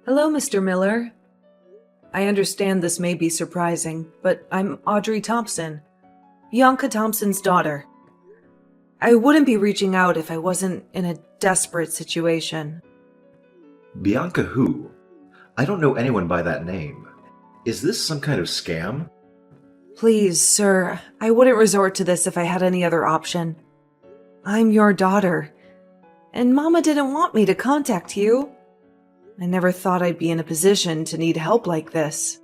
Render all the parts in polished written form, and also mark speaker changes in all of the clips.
Speaker 1: Hello, Mr. Miller. I understand this may be surprising, but I'm Audrey Thompson, Bianca Thompson's daughter. I wouldn't be reaching out if I wasn't in a desperate situation.
Speaker 2: Bianca who? I don't know anyone by that name. Is this some kind of scam?
Speaker 1: Please, sir, I wouldn't resort to this if I had any other option. I'm your daughter, and Mama didn't want me to contact you. I never thought I'd be in a position to need help like this.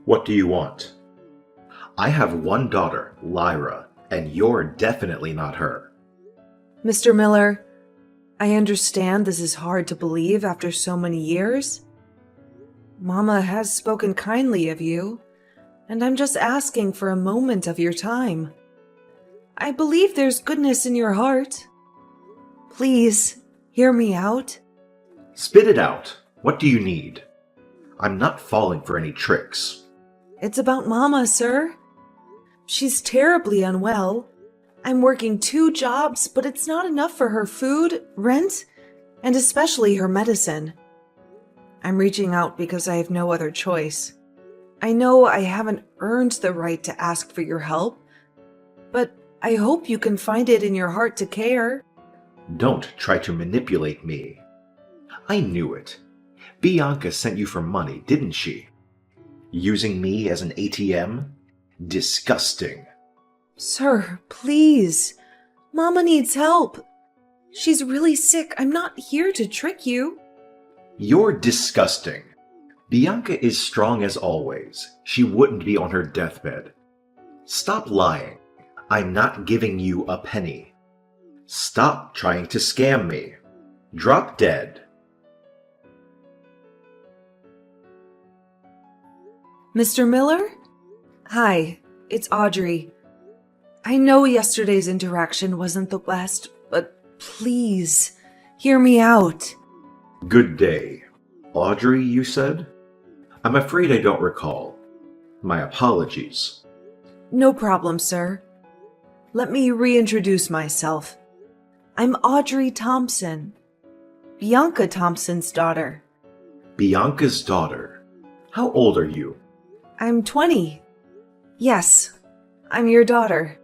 Speaker 2: What do you want? I have one daughter, Lyra, and you're definitely not her.
Speaker 1: Mr. Miller, I understand this is hard to believe after so many years. Mama has spoken kindly of you, and I'm just asking for a moment of your time. I believe there's goodness in your heart. Please, hear me out.
Speaker 2: Spit it out. What do you need? I'm not falling for any tricks.
Speaker 1: It's about Mama, sir. She's terribly unwell. I'm working 2 jobs, but it's not enough for her food, rent, and especially her medicine. I'm reaching out because I have no other choice. I know I haven't earned the right to ask for your help, but I hope you can find it in your heart to care.
Speaker 2: Don't try to manipulate me. I knew it. Bianca sent you for money, didn't she? Using me as an ATM? Disgusting.
Speaker 1: Sir, please. Mama needs help. She's really sick. I'm not here to trick you.
Speaker 2: You're disgusting. Bianca is strong as always. She wouldn't be on her deathbed. Stop lying. I'm not giving you a penny. Stop trying to scam me. Drop dead.
Speaker 1: Mr. Miller? Hi, it's Audrey. I know yesterday's interaction wasn't the best, but please, hear me out.
Speaker 2: Good day. Audrey, you said? I'm afraid I don't recall. My apologies.
Speaker 1: No problem, sir. Let me reintroduce myself. I'm Audrey Thompson, Bianca Thompson's daughter.
Speaker 2: Bianca's daughter. How old are you?
Speaker 1: I'm 20. Yes, I'm your daughter.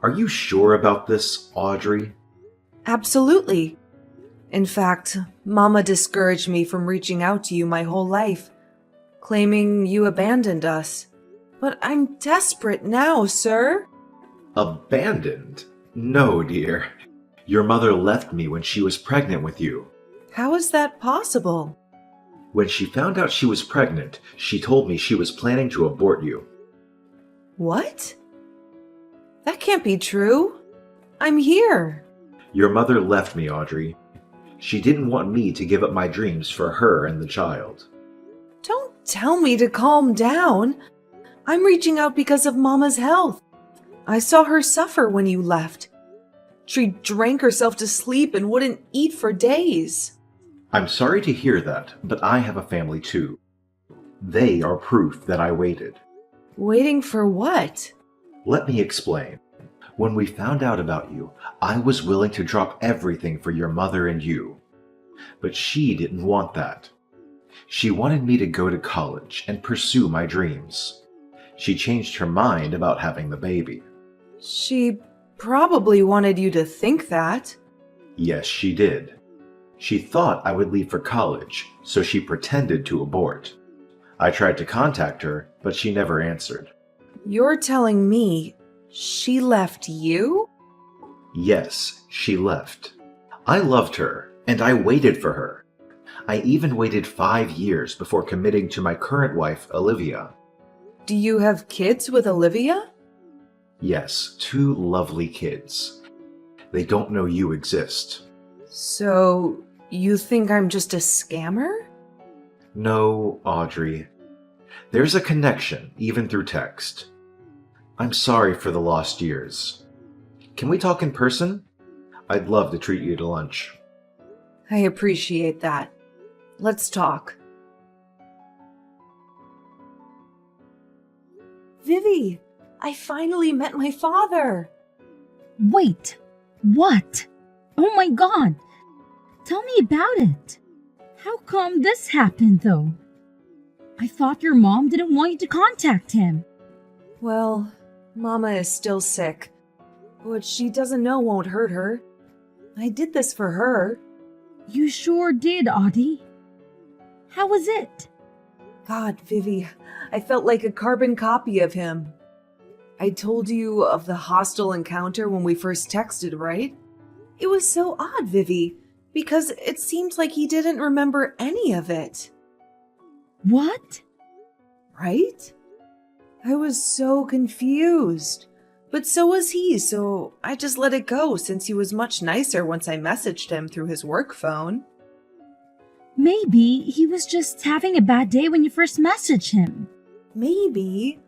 Speaker 2: Are you sure about this, Audrey?
Speaker 1: Absolutely. In fact, Mama discouraged me from reaching out to you my whole life, claiming you abandoned us. But I'm desperate now, sir.
Speaker 2: Abandoned? No, dear. Your mother left me when she was pregnant with you.
Speaker 1: How is that possible?
Speaker 2: When she found out she was pregnant, she told me she was planning to abort you.
Speaker 1: What? That can't be true. I'm here.
Speaker 2: Your mother left me, Audrey. She didn't want me to give up my dreams for her and the child.
Speaker 1: Don't tell me to calm down. I'm reaching out because of Mama's health. I saw her suffer when you left. She drank herself to sleep and wouldn't eat for days.
Speaker 2: I'm sorry to hear that, but I have a family too. They are proof that I waited.
Speaker 1: Waiting for what?
Speaker 2: Let me explain. When we found out about you, I was willing to drop everything for your mother and you. But she didn't want that. She wanted me to go to college and pursue my dreams. She changed her mind about having the baby.
Speaker 1: She probably wanted you to think that.
Speaker 2: Yes, she did. She thought I would leave for college, so she pretended to abort. I tried to contact her, but she never answered.
Speaker 1: You're telling me she left you?
Speaker 2: Yes, she left. I loved her, and I waited for her. I even waited 5 years before committing to my current wife, Olivia.
Speaker 1: Do you have kids with Olivia?
Speaker 2: Yes, 2 lovely kids. They don't know you exist.
Speaker 1: So, you think I'm just a scammer?
Speaker 2: No, Audrey. There's a connection, even through text. I'm sorry for the lost years. Can we talk in person? I'd love to treat you to lunch.
Speaker 1: I appreciate that. Let's talk. Vivi, I finally met my father.
Speaker 3: Wait, what? Oh my God! Tell me about it. How come this happened, though? I thought your mom didn't want you to contact him.
Speaker 1: Well, Mama is still sick. What she doesn't know won't hurt her. I did this for her.
Speaker 3: You sure did, Audie. How was it?
Speaker 1: God, Vivi, I felt like a carbon copy of him. I told you of the hostile encounter when we first texted, right? It was so odd, Vivi, because it seemed like he didn't remember any of it.
Speaker 3: What?
Speaker 1: Right? I was so confused. But so was he, so I just let it go since he was much nicer once I messaged him through his work phone.
Speaker 3: Maybe he was just having a bad day when you first messaged him.
Speaker 1: Maybe.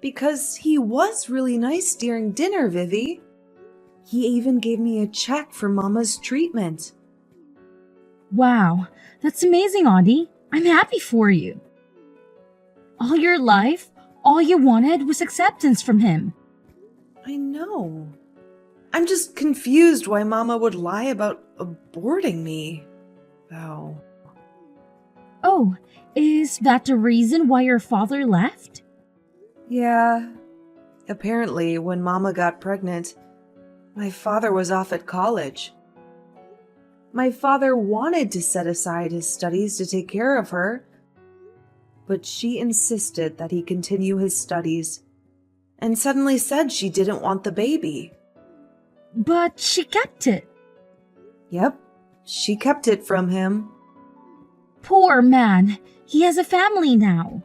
Speaker 1: Because he was really nice during dinner, Vivi. He even gave me a check for Mama's treatment.
Speaker 3: Wow, that's amazing, Audie. I'm happy for you. All your life, all you wanted was acceptance from him.
Speaker 1: I know. I'm just confused why Mama would lie about aborting me. Oh.
Speaker 3: Oh, is that the reason why your father left?
Speaker 1: Yeah. Apparently, when Mama got pregnant, my father was off at college. My father wanted to set aside his studies to take care of her, but she insisted that he continue his studies and suddenly said she didn't want the baby.
Speaker 3: But she kept it.
Speaker 1: Yep, she kept it from him.
Speaker 3: Poor man. He has a family now.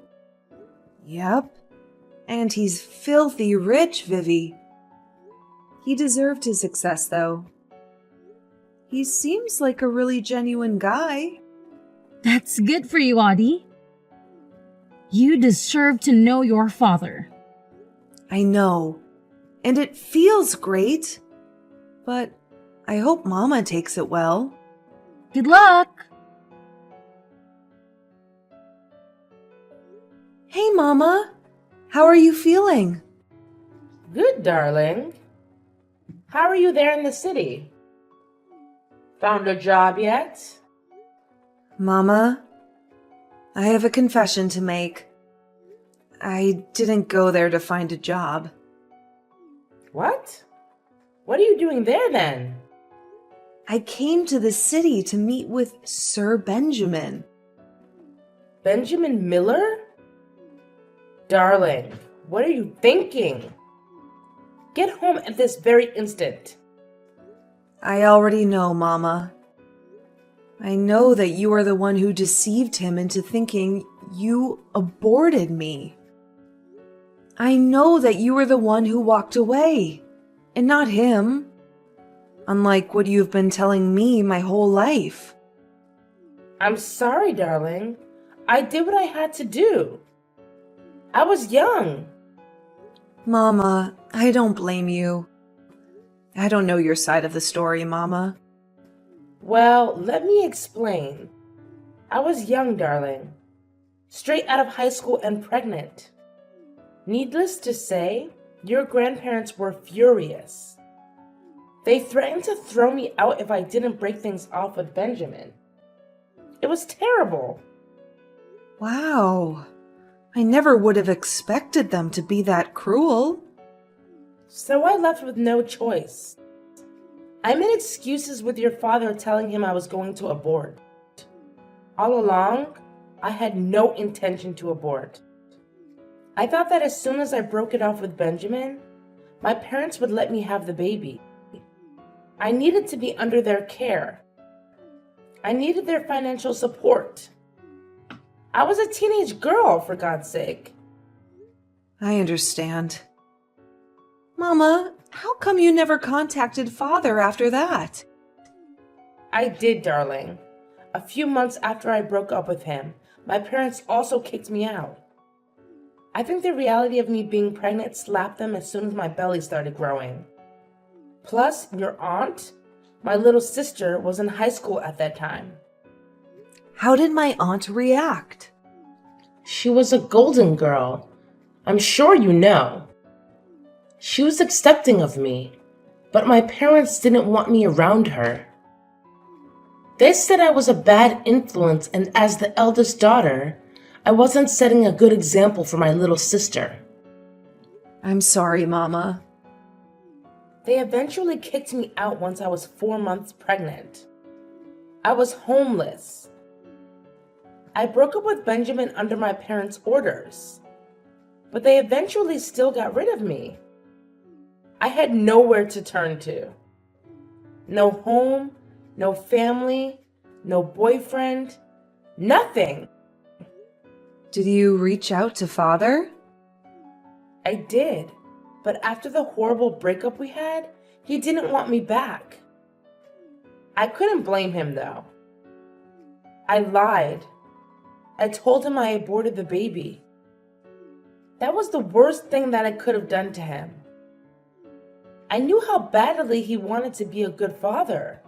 Speaker 1: Yep, and he's filthy rich, Vivi. He deserved his success, though. He seems like a really genuine guy.
Speaker 3: That's good for you, Audie. You deserve to know your father.
Speaker 1: I know, and it feels great, but I hope Mama takes it well.
Speaker 3: Good luck!
Speaker 1: Hey, Mama! How are you feeling?
Speaker 4: Good, darling. How are you there in the city? Found a job yet?
Speaker 1: Mama, I have a confession to make. I didn't go there to find a job.
Speaker 4: What? What are you doing there then?
Speaker 1: I came to the city to meet with Sir Benjamin.
Speaker 4: Benjamin Miller? Darling, what are you thinking? Get home at this very instant.
Speaker 1: I already know, Mama. I know that you are the one who deceived him into thinking you aborted me. I know that you were the one who walked away, and not him, unlike what you've been telling me my whole life.
Speaker 4: I'm sorry, darling. I did what I had to do. I was young.
Speaker 1: Mama, I don't blame you. I don't know your side of the story, Mama.
Speaker 4: Well, let me explain. I was young, darling. Straight out of high school and pregnant. Needless to say, your grandparents were furious. They threatened to throw me out if I didn't break things off with Benjamin. It was terrible.
Speaker 1: Wow. I never would have expected them to be that cruel.
Speaker 4: So I left with no choice. I made excuses with your father telling him I was going to abort. All along, I had no intention to abort. I thought that as soon as I broke it off with Benjamin, my parents would let me have the baby. I needed to be under their care. I needed their financial support. I was a teenage girl, for God's sake.
Speaker 1: I understand. Mama, how come you never contacted Father after that?
Speaker 4: I did, darling. A few months after I broke up with him, my parents also kicked me out. I think the reality of me being pregnant slapped them as soon as my belly started growing. Plus, your aunt, my little sister, was in high school at that time.
Speaker 1: How did my aunt react?
Speaker 4: She was a golden girl. I'm sure you know. She was accepting of me, but my parents didn't want me around her. They said I was a bad influence, and as the eldest daughter, I wasn't setting a good example for my little sister.
Speaker 1: I'm sorry, Mama.
Speaker 4: They eventually kicked me out once I was 4 months pregnant. I was homeless. I broke up with Benjamin under my parents' orders, but they eventually still got rid of me. I had nowhere to turn to. No home, no family, no boyfriend, nothing.
Speaker 1: Did you reach out to Father?
Speaker 4: I did, but after the horrible breakup we had, he didn't want me back. I couldn't blame him though. I lied. I told him I aborted the baby. That was the worst thing that I could have done to him. I knew how badly he wanted to be a good father.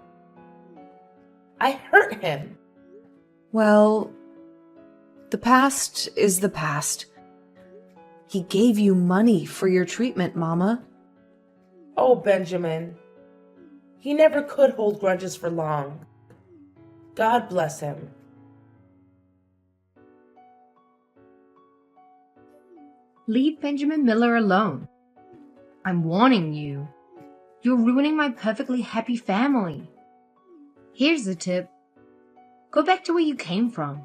Speaker 4: I hurt him.
Speaker 1: Well, the past is the past. He gave you money for your treatment, Mama.
Speaker 4: Oh, Benjamin. He never could hold grudges for long. God bless him.
Speaker 5: Leave Benjamin Miller alone. I'm warning you. You're ruining my perfectly happy family. Here's the tip. Go back to where you came from,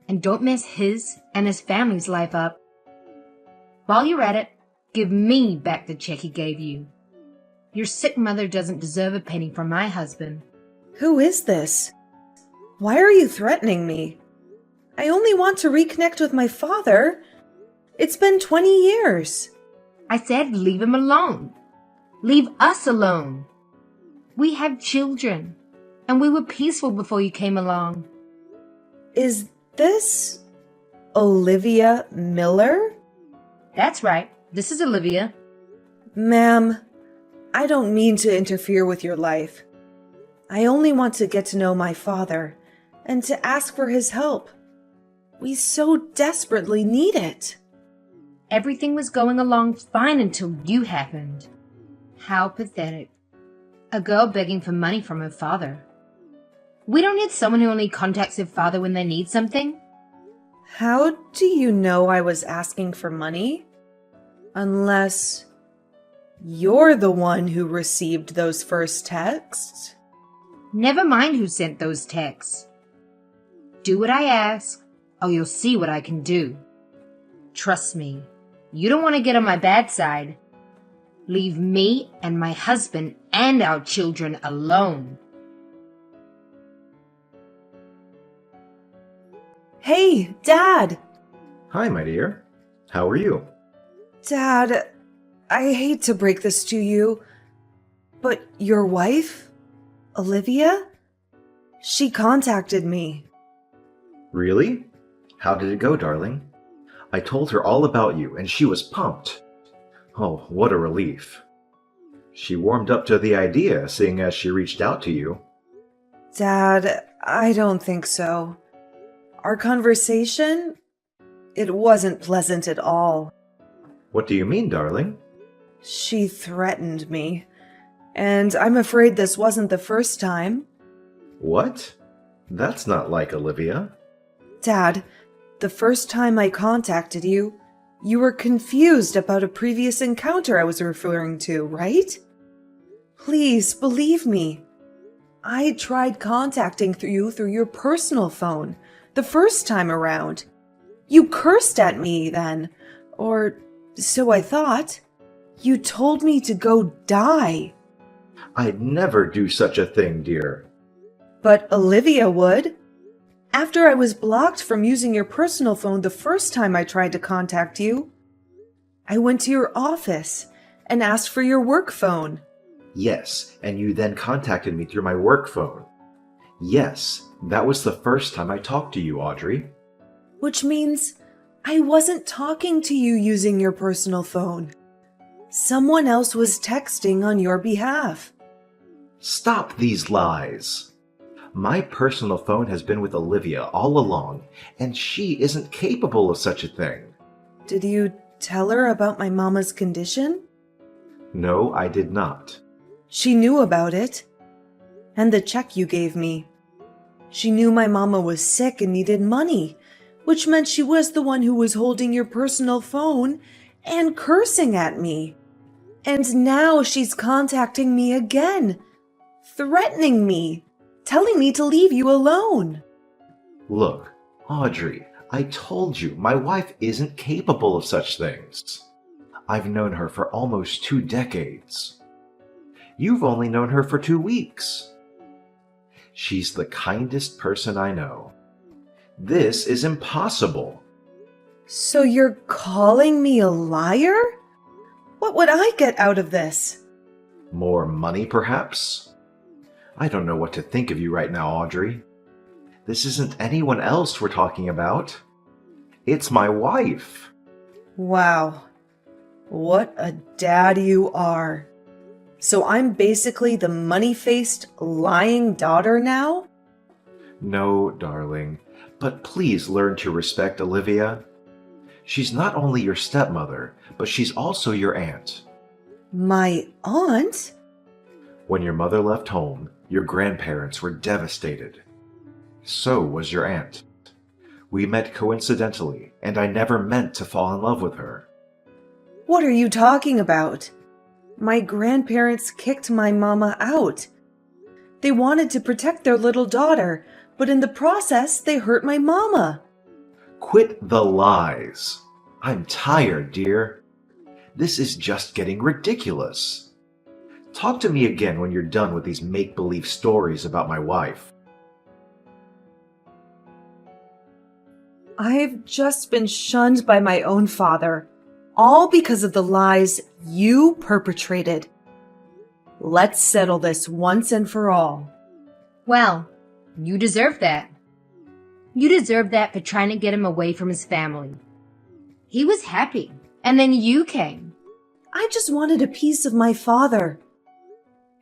Speaker 5: and don't mess his and his family's life up. While you're at it, give me back the check he gave you. Your sick mother doesn't deserve a penny from my husband.
Speaker 1: Who is this? Why are you threatening me? I only want to reconnect with my father. It's been 20 years.
Speaker 5: I said leave him alone. Leave us alone. We have children, and we were peaceful before you came along.
Speaker 1: Is this Olivia Miller?
Speaker 5: That's right. This is Olivia.
Speaker 1: Ma'am, I don't mean to interfere with your life. I only want to get to know my father and to ask for his help. We so desperately need it.
Speaker 5: Everything was going along fine until you happened. How pathetic. A girl begging for money from her father. We don't need someone who only contacts their father when they need something.
Speaker 1: How do you know I was asking for money? Unless you're the one who received those first texts?
Speaker 5: Never mind who sent those texts. Do what I ask, or you'll see what I can do. Trust me, you don't want to get on my bad side. Leave me and my husband and our children alone.
Speaker 1: Hey, Dad!
Speaker 2: Hi, my dear. How are you?
Speaker 1: Dad, I hate to break this to you, but your wife, Olivia, she contacted me.
Speaker 2: Really? How did it go, darling? I told her all about you, and she was pumped. Oh, what a relief. She warmed up to the idea, seeing as she reached out to you.
Speaker 1: Dad, I don't think so. Our conversation, it wasn't pleasant at all.
Speaker 2: What do you mean, darling?
Speaker 1: She threatened me, and I'm afraid this wasn't the first time.
Speaker 2: What? That's not like Olivia.
Speaker 1: Dad, the first time I contacted you, you were confused about a previous encounter I was referring to, right? Please believe me. I tried contacting you through your personal phone the first time around. You cursed at me then, or so I thought. You told me to go die.
Speaker 2: I'd never do such a thing, dear.
Speaker 1: But Olivia would. After I was blocked from using your personal phone the first time I tried to contact you, I went to your office and asked for your work phone.
Speaker 2: Yes, and you then contacted me through my work phone. Yes, that was the first time I talked to you, Audrey.
Speaker 1: Which means I wasn't talking to you using your personal phone. Someone else was texting on your behalf.
Speaker 2: Stop these lies. My personal phone has been with Olivia all along, and she isn't capable of such a thing.
Speaker 1: Did you tell her about my mama's condition?
Speaker 2: No, I did not.
Speaker 1: She knew about it. And the check you gave me. She knew my mama was sick and needed money, which meant she was the one who was holding your personal phone and cursing at me. And now she's contacting me again, threatening me, telling me to leave you alone.
Speaker 2: Look, Audrey, I told you my wife isn't capable of such things. I've known her for almost 2 decades. You've only known her for 2 weeks. She's the kindest person I know. This is impossible.
Speaker 1: So you're calling me a liar? What would I get out of this?
Speaker 2: More money, perhaps? I don't know what to think of you right now, Audrey. This isn't anyone else we're talking about. It's my wife.
Speaker 1: Wow. What a dad you are. So I'm basically the money-faced, lying daughter now?
Speaker 2: No, darling, but please learn to respect Olivia. She's not only your stepmother, but she's also your aunt.
Speaker 1: My aunt?
Speaker 2: When your mother left home, your grandparents were devastated. So was your aunt. We met coincidentally, and I never meant to fall in love with her.
Speaker 1: What are you talking about? My grandparents kicked my mama out. They wanted to protect their little daughter, but in the process, they hurt my mama.
Speaker 2: Quit the lies. I'm tired, dear. This is just getting ridiculous. Talk to me again when you're done with these make-believe stories about my wife.
Speaker 1: I've just been shunned by my own father, all because of the lies you perpetrated. Let's settle this once and for all.
Speaker 5: Well, you deserve that. You deserve that for trying to get him away from his family. He was happy, and then you came.
Speaker 1: I just wanted a piece of my father.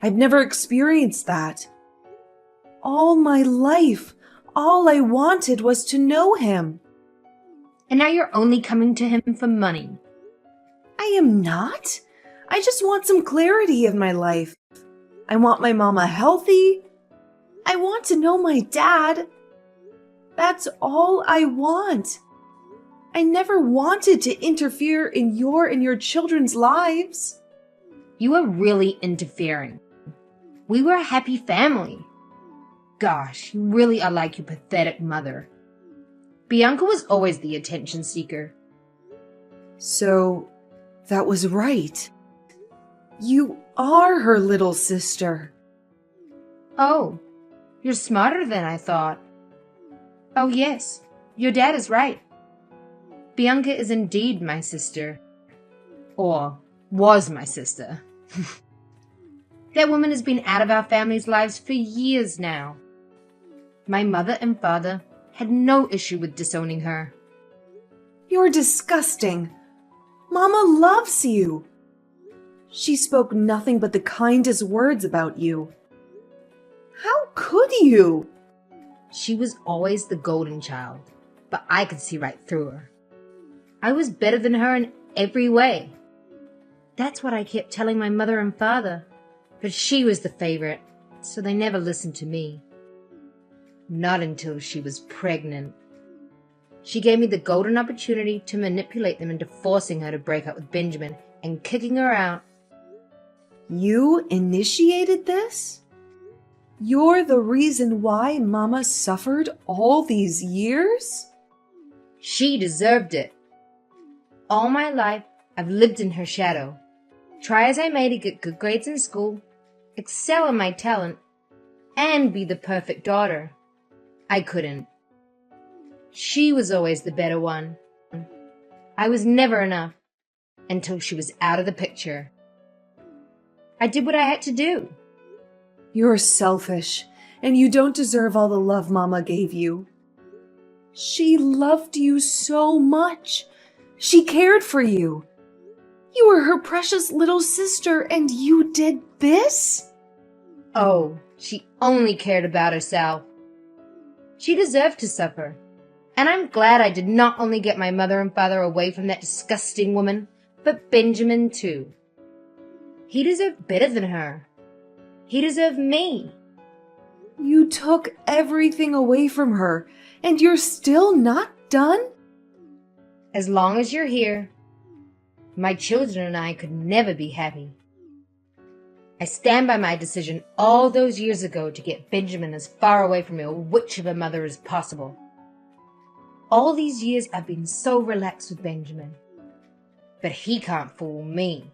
Speaker 1: I've never experienced that. All my life, all I wanted was to know him.
Speaker 5: And now you're only coming to him for money.
Speaker 1: I am not. I just want some clarity in my life. I want my mama healthy. I want to know my dad. That's all I want. I never wanted to interfere in your and your children's lives.
Speaker 5: You are really interfering. We were a happy family. Gosh, you really are like your pathetic mother. Bianca was always the attention seeker.
Speaker 1: So, that was right. You are her little sister.
Speaker 5: Oh, you're smarter than I thought. Oh yes, your dad is right. Bianca is indeed my sister. Or was my sister. That woman has been out of our family's lives for years now. My mother and father had no issue with disowning her.
Speaker 1: You're disgusting. Mama loves you. She spoke nothing but the kindest words about you. How could you?
Speaker 5: She was always the golden child, but I could see right through her. I was better than her in every way. That's what I kept telling my mother and father, but she was the favorite, so they never listened to me. Not until she was pregnant. She gave me the golden opportunity to manipulate them into forcing her to break up with Benjamin and kicking her out.
Speaker 1: You initiated this? You're the reason why Mama suffered all these years?
Speaker 5: She deserved it. All my life, I've lived in her shadow. Try as I may to get good grades in school, excel in my talent, and be the perfect daughter. I couldn't. She was always the better one. I was never enough until she was out of the picture. I did what I had to do.
Speaker 1: You're selfish, and you don't deserve all the love Mama gave you. She loved you so much. She cared for you. You were her precious little sister, and you did this?
Speaker 5: Oh, she only cared about herself. She deserved to suffer. And I'm glad I did not only get my mother and father away from that disgusting woman, but Benjamin too. He deserved better than her. He deserved me.
Speaker 1: You took everything away from her, and you're still not done?
Speaker 5: As long as you're here, my children and I could never be happy. I stand by my decision all those years ago to get Benjamin as far away from your witch of a mother as possible. All these years I've been so relaxed with Benjamin. But he can't fool me.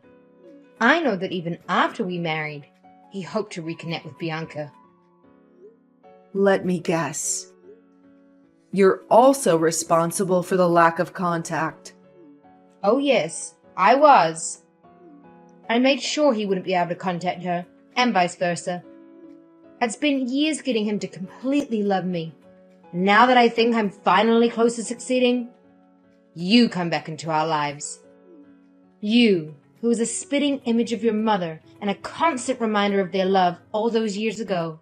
Speaker 5: I know that even after we married, he hoped to reconnect with Bianca.
Speaker 1: Let me guess. You're also responsible for the lack of contact.
Speaker 5: Oh yes, I was. I made sure he wouldn't be able to contact her, and vice versa. I'd spent years getting him to completely love me. And now that I think I'm finally close to succeeding, you come back into our lives. You, who was a spitting image of your mother and a constant reminder of their love all those years ago.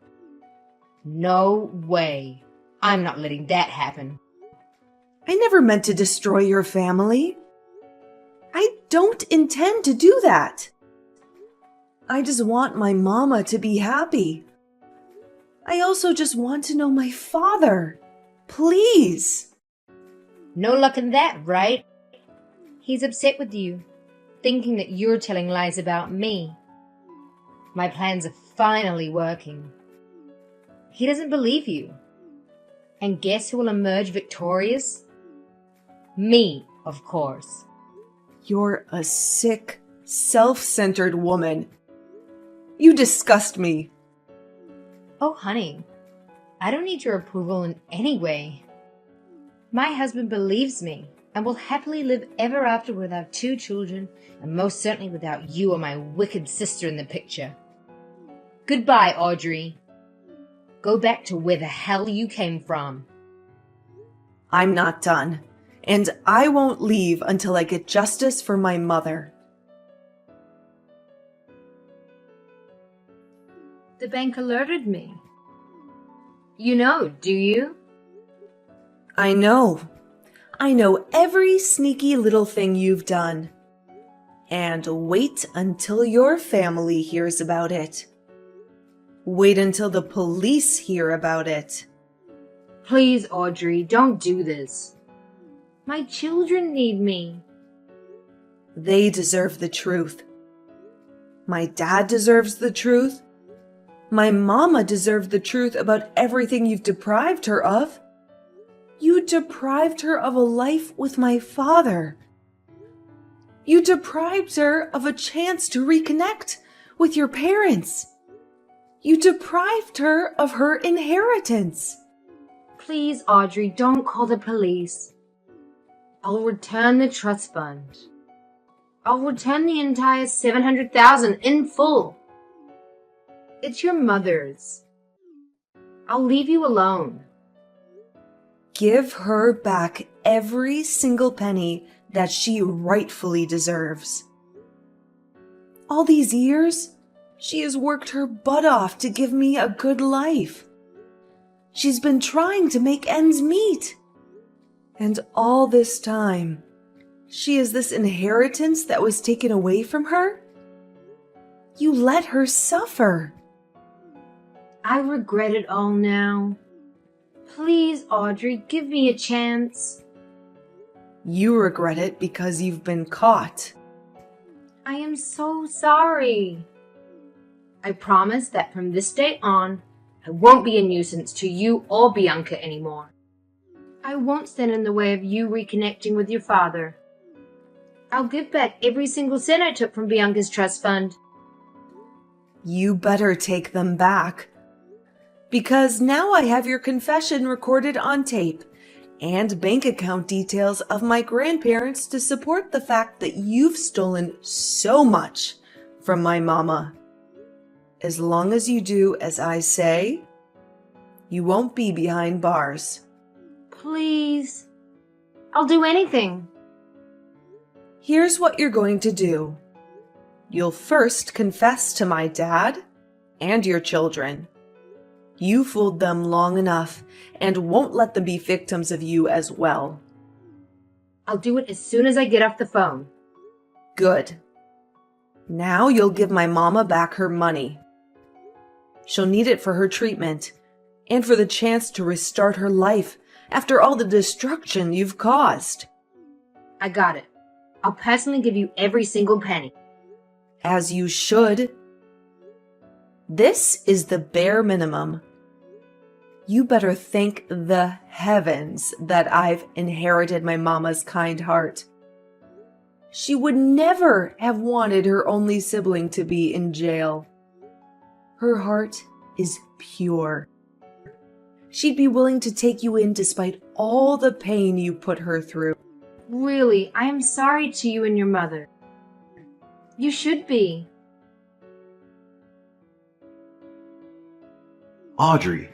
Speaker 5: No way. I'm not letting that happen.
Speaker 1: I never meant to destroy your family. I don't intend to do that. I just want my mama to be happy. I also just want to know my father. Please.
Speaker 5: No luck in that, right? He's upset with you, thinking that you're telling lies about me. My plans are finally working. He doesn't believe you. And guess who will emerge victorious? Me, of course.
Speaker 1: You're a sick, self-centered woman. You disgust me.
Speaker 5: Oh, honey, I don't need your approval in any way. My husband believes me and will happily live ever after with our 2 children, and most certainly without you or my wicked sister in the picture. Goodbye, Audrey. Go back to where the hell you came from.
Speaker 1: I'm not done, and I won't leave until I get justice for my mother.
Speaker 5: The bank alerted me. You know, do you?
Speaker 1: I know. I know every sneaky little thing you've done. And wait until your family hears about it. Wait until the police hear about it.
Speaker 5: Please, Audrey, don't do this. My children need me.
Speaker 1: They deserve the truth. My dad deserves the truth. My mama deserved the truth about everything you've deprived her of. You deprived her of a life with my father. You deprived her of a chance to reconnect with your parents. You deprived her of her inheritance.
Speaker 5: Please, Audrey, don't call the police. I'll return the trust fund. I'll return the entire $700,000 in full. It's your mother's. I'll leave you alone.
Speaker 1: Give her back every single penny that she rightfully deserves. All these years, she has worked her butt off to give me a good life. She's been trying to make ends meet. And all this time, she has this inheritance that was taken away from her? You let her suffer.
Speaker 5: I regret it all now. Please, Audrey, give me a chance.
Speaker 1: You regret it because you've been caught.
Speaker 5: I am so sorry. I promise that from this day on, I won't be a nuisance to you or Bianca anymore. I won't stand in the way of you reconnecting with your father. I'll give back every single cent I took from Bianca's trust fund.
Speaker 1: You better take them back. Because now I have your confession recorded on tape and bank account details of my grandparents to support the fact that you've stolen so much from my mama. As long as you do as I say, you won't be behind bars.
Speaker 5: Please. I'll do anything.
Speaker 1: Here's what you're going to do. You'll first confess to my dad and your children. You fooled them long enough and won't let them be victims of you as well.
Speaker 5: I'll do it as soon as I get off the phone.
Speaker 1: Good. Now you'll give my mama back her money. She'll need it for her treatment, and for the chance to restart her life after all the destruction you've caused.
Speaker 5: I got it. I'll personally give you every single penny.
Speaker 1: As you should. This is the bare minimum. You better thank the heavens that I've inherited my mama's kind heart. She would never have wanted her only sibling to be in jail. Her heart is pure. She'd be willing to take you in despite all the pain you put her through.
Speaker 5: Really, I am sorry to you and your mother. You should be.
Speaker 2: Audrey,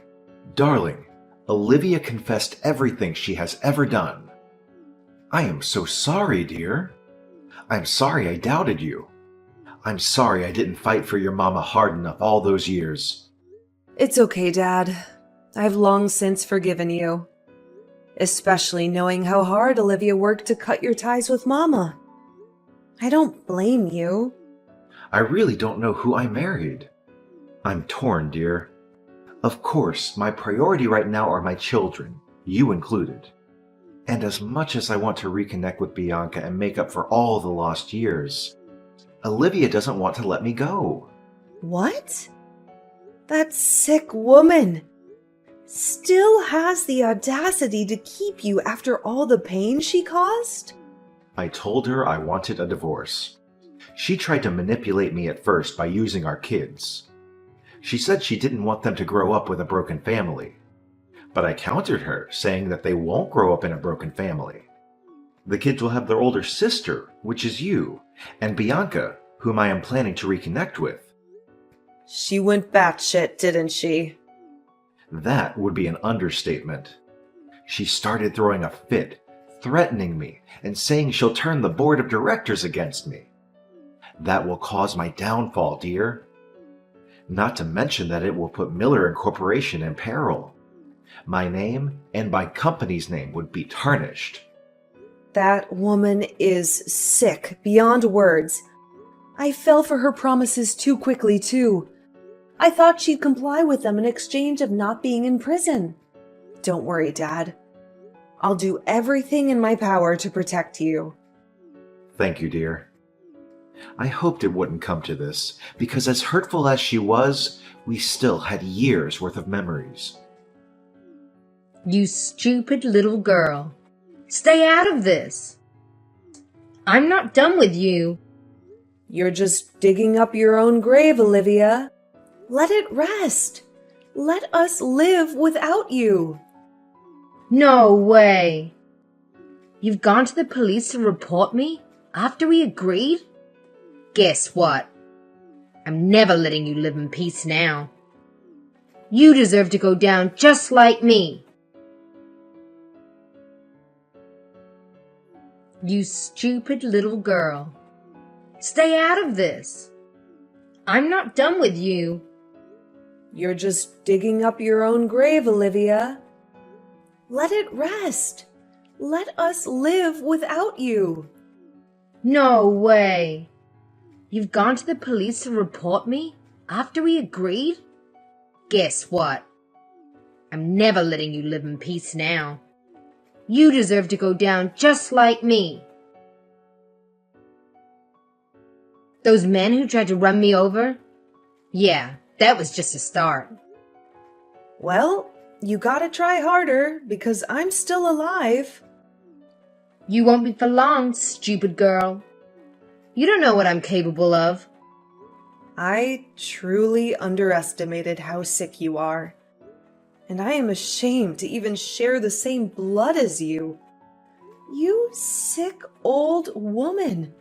Speaker 2: darling, Olivia confessed everything she has ever done. I am so sorry, dear. I'm sorry I doubted you. I'm sorry I didn't fight for your mama hard enough all those years.
Speaker 1: It's okay, Dad. I've long since forgiven you. Especially knowing how hard Olivia worked to cut your ties with Mama. I don't blame you.
Speaker 2: I really don't know who I married. I'm torn, dear. Of course, my priority right now are my children, you included. And as much as I want to reconnect with Bianca and make up for all the lost years, Olivia doesn't want to let me go.
Speaker 1: What? That sick woman still has the audacity to keep you after all the pain she caused?
Speaker 2: I told her I wanted a divorce. She tried to manipulate me at first by using our kids. She said she didn't want them to grow up with a broken family. But I countered her, saying that they won't grow up in a broken family. The kids will have their older sister, which is you, and Bianca, whom I am planning to reconnect with.
Speaker 1: She went batshit, didn't she?
Speaker 2: That would be an understatement. She started throwing a fit, threatening me, and saying she'll turn the board of directors against me. That will cause my downfall, dear. Not to mention that it will put Miller Incorporation in peril. My name and my company's name would be tarnished.
Speaker 1: That woman is sick beyond words. I fell for her promises too quickly, too. I thought she'd comply with them in exchange of not being in prison. Don't worry, Dad. I'll do everything in my power to protect you.
Speaker 2: Thank you, dear. I hoped it wouldn't come to this, because as hurtful as she was, we still had years' worth of memories.
Speaker 5: You stupid little girl. Stay out of this. I'm not done with you.
Speaker 1: You're just digging up your own grave, Olivia. Let it rest. Let us live without you.
Speaker 5: No way. You've gone to the police to report me after we agreed? Guess what? I'm never letting you live in peace now. You deserve to go down just like me. You stupid little girl. Stay out of this. I'm not done with you.
Speaker 1: You're just digging up your own grave, Olivia. Let it rest. Let us live without you.
Speaker 5: No way. You've gone to the police to report me after we agreed? Guess what? I'm never letting you live in peace now. You deserve to go down just like me. Those men who tried to run me over? Yeah, that was just a start.
Speaker 1: Well, you gotta try harder because I'm still alive.
Speaker 5: You won't be for long, stupid girl. You don't know what I'm capable of.
Speaker 1: I truly underestimated how sick you are. And I am ashamed to even share the same blood as you. You sick old woman.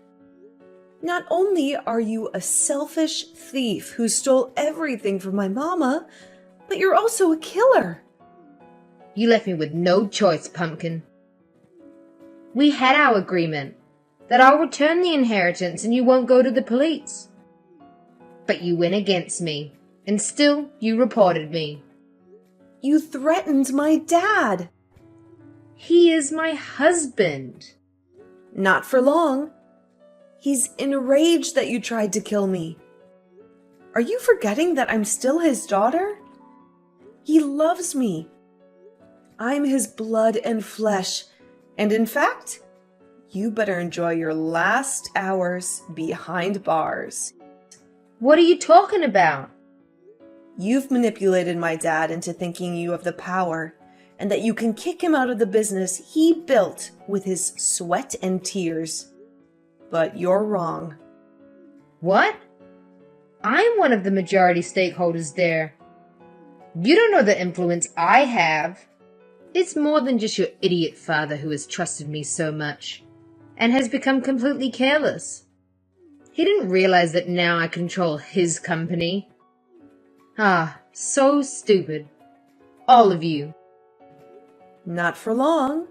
Speaker 1: Not only are you a selfish thief who stole everything from my mama, but you're also a killer.
Speaker 5: You left me with no choice, Pumpkin. We had our agreement that I'll return the inheritance and you won't go to the police. But you went against me, and still you reported me.
Speaker 1: You threatened my dad.
Speaker 5: He is my husband.
Speaker 1: Not for long. He's enraged that you tried to kill me. Are you forgetting that I'm still his daughter? He loves me. I'm his blood and flesh, and in fact, you better enjoy your last hours behind bars.
Speaker 5: What are you talking about?
Speaker 1: You've manipulated my dad into thinking you have the power and that you can kick him out of the business he built with his sweat and tears. But you're wrong.
Speaker 5: What? I'm one of the majority stakeholders there. You don't know the influence I have. It's more than just your idiot father who has trusted me so much and has become completely careless. He didn't realize that now I control his company. Ah, so stupid. All of you.
Speaker 1: Not for long.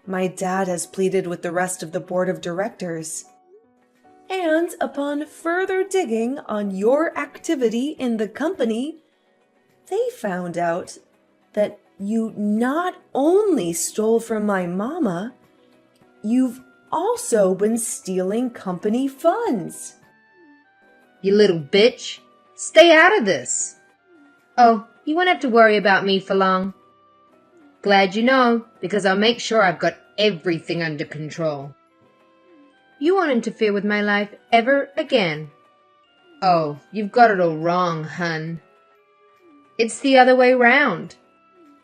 Speaker 1: My dad has pleaded with the rest of the board of directors. And upon further digging on your activity in the company, they found out that you not only stole from my mama, you've also been stealing company funds.
Speaker 5: You little bitch. Stay out of this. Oh, you won't have to worry about me for long. Glad you know, because I'll make sure I've got everything under control. You won't interfere with my life ever again. Oh, you've got it all wrong, hun. It's the other way round.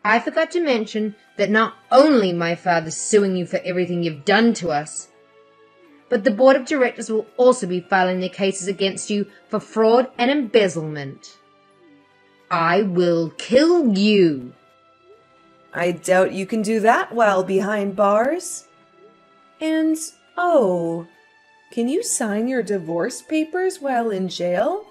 Speaker 5: I forgot to mention that not only my father's suing you for everything you've done to us, but the board of directors will also be filing their cases against you for fraud and embezzlement. I will kill you.
Speaker 1: I doubt you can do that while behind bars. And, oh, can you sign your divorce papers while in jail?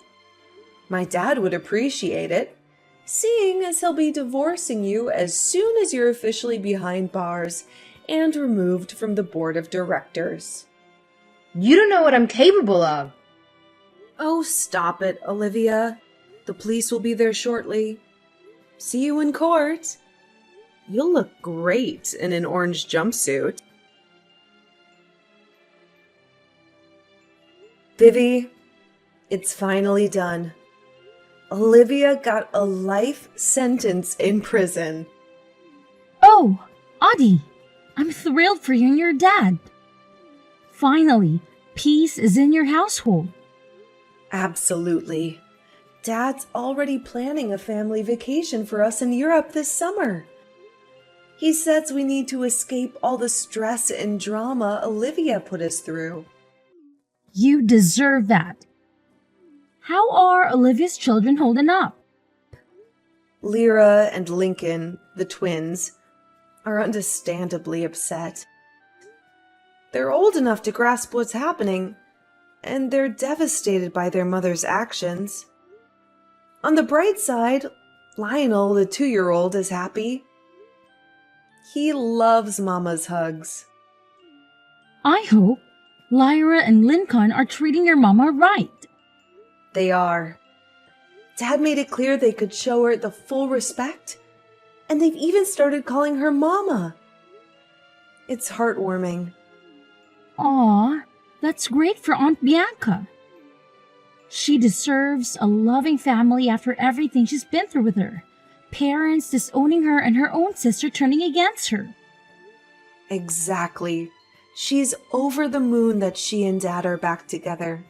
Speaker 1: My dad would appreciate it, seeing as he'll be divorcing you as soon as you're officially behind bars and removed from the board of directors.
Speaker 5: You don't know what I'm capable of.
Speaker 1: Oh, stop it, Olivia. The police will be there shortly. See you in court. You'll look great in an orange jumpsuit. Vivi, it's finally done. Olivia got a life sentence in prison.
Speaker 3: Oh, Audie, I'm thrilled for you and your dad. Finally, peace is in your household.
Speaker 1: Absolutely. Dad's already planning a family vacation for us in Europe this summer. He says we need to escape all the stress and drama Olivia put us through.
Speaker 3: You deserve that. How are Olivia's children holding up?
Speaker 1: Lyra and Lincoln, the twins, are understandably upset. They're old enough to grasp what's happening, and they're devastated by their mother's actions. On the bright side, Lionel, the 2-year-old, is happy. He loves Mama's hugs.
Speaker 3: I hope Lyra and Lincoln are treating your mama right.
Speaker 1: They are. Dad made it clear they could show her the full respect, and they've even started calling her Mama. It's heartwarming.
Speaker 3: Aw, that's great for Aunt Bianca. She deserves a loving family after everything she's been through with her. Parents disowning her and her own sister turning against her.
Speaker 1: Exactly. She's over the moon that she and Dad are back together.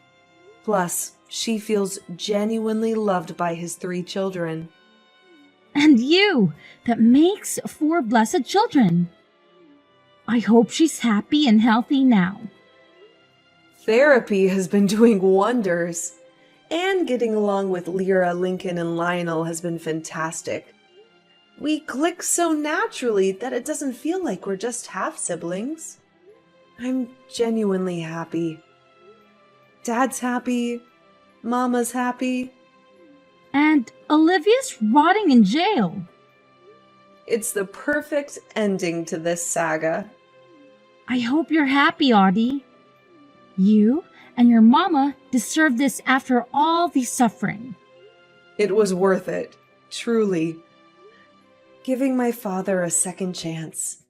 Speaker 1: Plus, she feels genuinely loved by his 3 children.
Speaker 3: And you, that makes 4 blessed children. I hope she's happy and healthy now.
Speaker 1: Therapy has been doing wonders. And getting along with Lyra, Lincoln, and Lionel has been fantastic. We click so naturally that it doesn't feel like we're just half-siblings. I'm genuinely happy. Dad's happy. Mama's happy.
Speaker 3: And Olivia's rotting in jail.
Speaker 1: It's the perfect ending to this saga.
Speaker 3: I hope you're happy, Audie. You and your mama deserve this after all the suffering.
Speaker 1: It was worth it, truly. Giving my father a second chance.